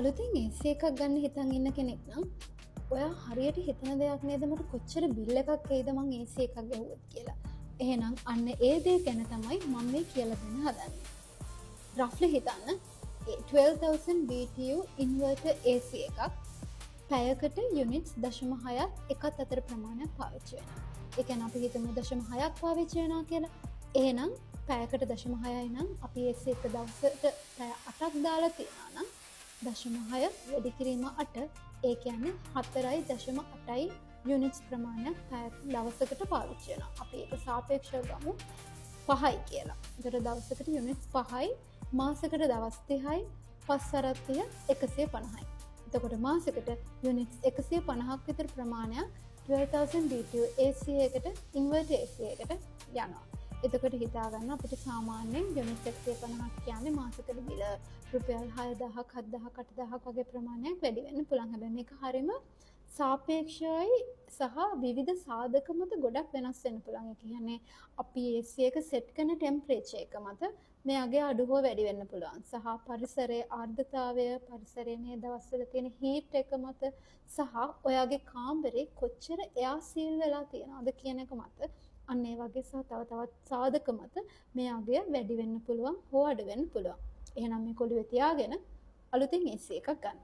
අලුතින් AC එකක් ගන්න හිතන් ඉන්න කෙනෙක් නම් ඔයා හරියට හිතන දෙයක් නේද මට කොච්චර බිල් එකක් එයිද මං AC එකක් ගැහුවොත් කියලා. එහෙනම් අන්න ඒ දේ ගැන තමයි මම මේ කියලා දෙන්න හදන්නේ. රෆ්ලි හිතන්න 12,000 BTU ඉන්වර්ටර් AC එකක් පැයකට යුනිට්ස් 0.6ක් එකත් අතර ප්‍රමාණයක් පාවිච්චි වෙනවා. ඒ කියන්නේ අපි හිතමු 0.6ක් පාවිච්චි වෙනවා කියලා. එහෙනම් පැයකට 0.6යි නම් අපි AC එක දවසට පැය 8ක් දාලා තියනවා නම් 0.6 වැඩි කිරීම 8 ඒ කියන්නේ 4.8යි යුනිට්ස් ප්‍රමාණයක් පැයක් දවසකට පාවිච්චි වෙනවා. අපි ඒක සාපේක්ෂව ගමු 5යි කියලා. ඒතර දවසකට යුනිට්ස් 5යි මාසෙකට දවස් 30යි 5 150යි. එතකොට මාසෙකට යුනිට්ස් 150ක් විතර ප්‍රමාණයක් 12,000 BTU AC එකට ඉන්වර්ටර් AC එකට යනවා. එතකොට හිතා ගන්න අපිට සාමාන්‍යයෙන් යුනිට් 150ක් කියන්නේ මාසෙකට බිල රුපියල් 6,000ක් 7,000ක් 8,000ක් වගේ ප්‍රමාණයක් වැඩි වෙන්න පුළුවන්. හැබැයි මේක හරිම සාපේක්ෂයි සහ විවිධ සාධක මත ගොඩක් වෙනස් වෙන්න පුළුවන්. ඒ කියන්නේ අපි AC එක සෙට් කරන ටෙම්පරේචර් එක මත මේ අගේ අඩු හෝ වැඩි වෙන්න පුළුවන්. සහ පරිසරයේ ආර්ද්‍රතාවය, පරිසරයේ මේ දවස්වල තියෙන හීට් එක මත සහ ඔයාගේ කාමරේ කොච්චර එයා සීල් වෙලා තියෙනවද කියන එක මත අන්න ඒ වගේ සහ තවත් සාධක මත මේ අගය වැඩි වෙන්න පුළුවන් හෝ අඩු වෙන්න පුළුවන්. එහෙනම් මේ කොළුවේ තියාගෙන අලුතින් AC එකක් ගන්න.